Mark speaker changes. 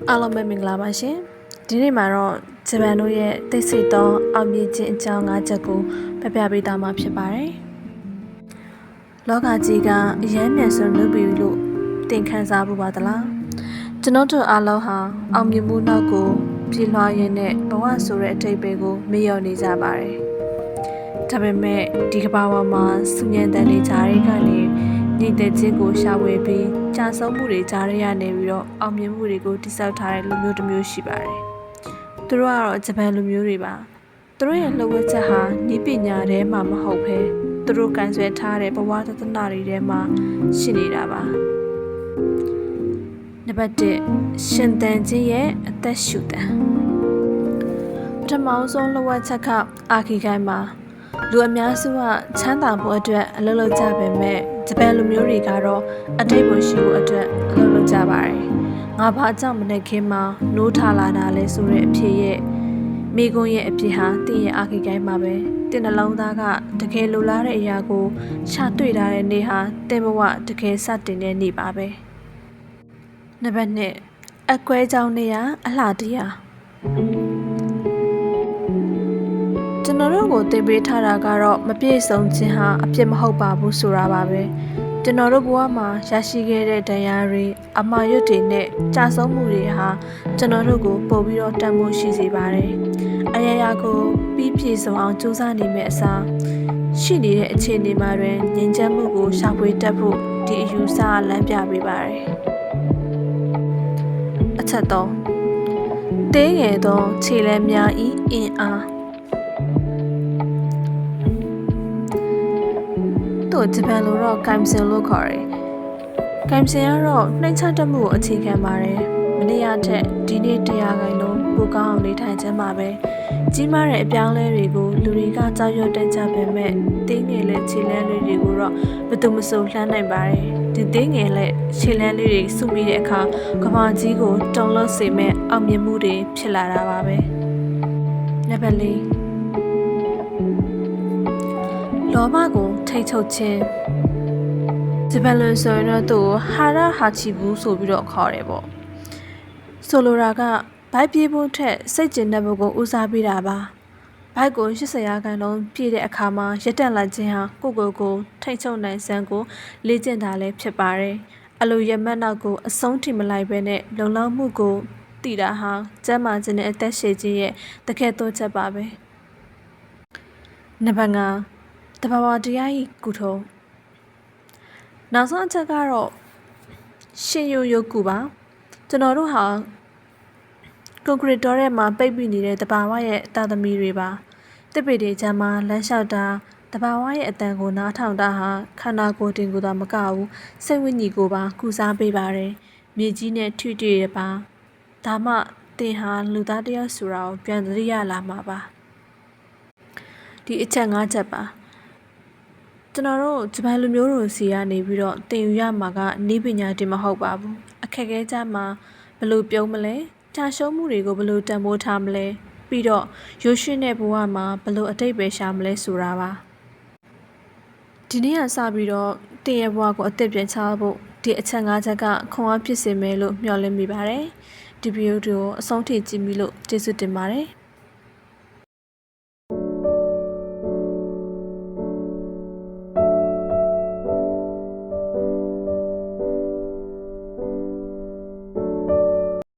Speaker 1: အားလုံးပဲမင်္ဂလာပါရှင်ဒီနေ့မှာတော့ဂျပန်တို့ရဲ့သိစိတ်သောအောင်မြင်ခြင်းအကြောင်း၅ချက်ကိုပြပြပေးသွားမှာဖြစ်ပါတယ်လောကကြီးကအယမ်းမြန်ဆုံးလုပ်ပြီးလို့သင်ခန်းစားဖို့ပါသလားကျွန်တော်တို့အားလုံးဟာအောင်မြင်မှုနောက်ကိုပြေးလွှားရင်းနဲ့ဘဝဆိုတဲ့အထိပ္ပယ်ကိုမေ့လျော့နေကြပါတယ်ဒါပေမဲ့ဒီကမ္ဘာပေါ်မှာစုညံတဲ့နေကြတဲ့ကနေညီတဲ့ခြင်းကိုရှာဝေပြီးကြာဆုံးမှုတွေကြားရနေပြီးတော့အောင်မြင်မှုတွေကိုတိစောက်ထားတဲ့လူမျိုးတစ်မျိုးရှိပါတယ်။သူတို့ကတော့ဂျပန်လူမျိုးတွေပါ။သူတို့ရဲ့လှုပ်ဝက်ချက်ဟာဤပညာထဲမှာမဟုတ်ဘဲသူတို့ကန်ဆွဲထားတဲ့ဘဝတသနာတွေထဲမှာရှိနေတာပါ။နံပါတ်1ရှင်သန်ခြင်းရဲ့အသက်ရှူတန်ပထမဆုံးလှုပ်ဝက်ချက်ကအာခီကိုင်းမှာလူအများစုကချမ်းသာဖို့အတွက်အလုပ်လုပ်ကြပေမဲ့ဂျပန်လူမျိုးတွေကတော့အတိတ်ကိုရှိဖို့အတွက်အလုပ်လုပ်ကြပါတယ်။ငါဘာကြောင့်မနဲ့ခင်းမှာနိုးထလာတာလဲဆိုတဲ့အဖြစ်ရဲ့မိကွန်းရဲ့အဖြစ်ဟာတင်းရဲ့အာခိကိုင်းမှာပဲတင်းနှလုံးသားကတကယ်လိုလားတဲ့အရာကိုရှာတွေ့ထားတဲ့နေ့ဟာတင်းဘဝတကယ်စတင်တဲ့နေ့ပါပဲ။နံပါတ်2အကွဲကြောင်းနေရအလှတရားကျွန်တော်တို့ကိုသင်ပေးထားတာကတော့မပြည့်စုံခြင်းဟာအပြစ်မဟုတ်ပါဘူးဆိုတာပါပဲကျွန်တော်တို့ဘဝမှာရရှိခဲ့တဲ့တရားတွေအမှားရွတ်တွေနဲ့ကြာဆုံးမှုတွေဟာကျွန်တော်တို့ကိုပို့ပြီးတော့တန်ဖိုးရှိစေပါတယ်အရာရာကိုပြီးပြည့်စုံအောင်ကြိုးစားနေမယ့်အစားရှိနေတဲ့အခြေအနေမှာတွင်ငြိမ်ချမ်းမှုကိုရှာဖွေတတ်ဖို့ဒီအယူဆလမ်းပြပေးပါတယ်အချက်တော့တင်းငယ်သောခြေလက်များဤအင်အားဂျပန်လိုတော့ကမ်စင်လို့ခေါ်တယ်။ကမ်စင်ကတော့နှိမ့်ချတမှုကိုအခြေခံပါတယ်။မနေ့ကထက်ဒီနေ့တရားခိုင်လုံးပိုကောင်းအောင်နေထိုင်ခြင်းပါပဲ။ကြီးမားတဲ့အပြောင်းလဲတွေကိုလူတွေကကြောက်ရွံ့တတ်ကြပေမဲ့တင်းငယ်และခြေလမ်းလေးတွေကိုတော့ဘယ်သူမှမဆိုလှမ်းနိုင်ပါတယ်။ဒီတင်းငယ်และခြေလမ်းလေးတွေစုမိတဲ့အခါကမ္ဘာကြီးကိုတုန်လှုပ်စေမဲ့အောင်မြင်မှုတွေဖြစ်လာတာပါပဲ။နံပါတ်4လောဘကိုထိတ်ချုပ်ခြင်းဂျပန်လူဆိုရင်တော့သူ့ကိုဟာရဟာချီဘူးဆိုပြီးတော့ခေါ်တယ်ပေါ့ဆိုလိုတာကဘိုက်ပြေးဖို့ထက်စိတ်ကျဉ်တဲ့ဘုတ်ကိုဦးစားပေးတာပါဘိုက်ကို80ရာခိုင်နှုန်းပြည့်တဲ့အခါမှာရက်တက်လာခြင်းဟာကိုထိတ်ချုပ်နိုင်စမ်းကိုလေ့ကျင့်တာလည်းဖြစ်ပါတယ်အလိုရမတ်နောက်ကိုအဆုံးထိမလိုက်ပဲနဲ့လုံလောက်မှုကိုတည်တာဟာကျမ်းမာခြင်းနဲ့အသက်ရှည်ခြင်းရဲ့တကယ်တော့ချက်ပါပဲနံပါတ်5တဘာဝတရားဤကုထုံးနောက်ဆုံးအချက်ကတော့ရှင်ယုံယုတ်ကူပါကျွန်တော်တို့ဟာကွန်ကရစ်တော်ထဲမှာပိတ်ပြီးနေတဲ့တဘာဝရဲ့တာသမီတွေပါတစ်ပေတွေချမ်းမှာလမ်းလျှောက်တာတဘာဝရဲ့အတန်ကိုနားထောင်တာဟာခန္ဓာကိုယ်တင်ကိုယ်သာမကဘူးစိတ်ဝိညာဉ်ကိုပါကုစားပေးပါတယ်မြေကြီးနဲ့ထွေတွေ့ရပါဒါမှသင်ဟာလူသားတယောက်ဆိုတာကိုပြန်သတိရလာမှာပါဒီအချက်၅ချက်ပါကျွန်တော်တို့ဂျပန်လူမျိုးတို့စီကနေပြီးတော့သင်ယူရမှာကဤပညာတင်မဟုတ်ပါဘူးအခက်အခဲကြမှာဘယ်လိုပြုံးမလဲကြာရှုံးမှုတွေကိုဘယ်လိုတန်ဖိုးထားမလဲပြီးတော့ရိုးရှင်းတဲ့ဘဝမှာဘယ်လိုအတိတ်ပဲရှာမလဲဆိုတာပါဒီနေ့ကစပြီးတော့သင်ရဲ့ဘဝကိုအသက်ပြန်ချဖို့ဒီအချက်၅ချက်ကခွန်အားဖြစ်စေမယ်လို့မျှော်လင့်မိပါတယ်ဒီဗီဒီယိုကိုအဆုံးထိကြည့်ပြီးလို့ကျေးဇူးတင်ပါတယ်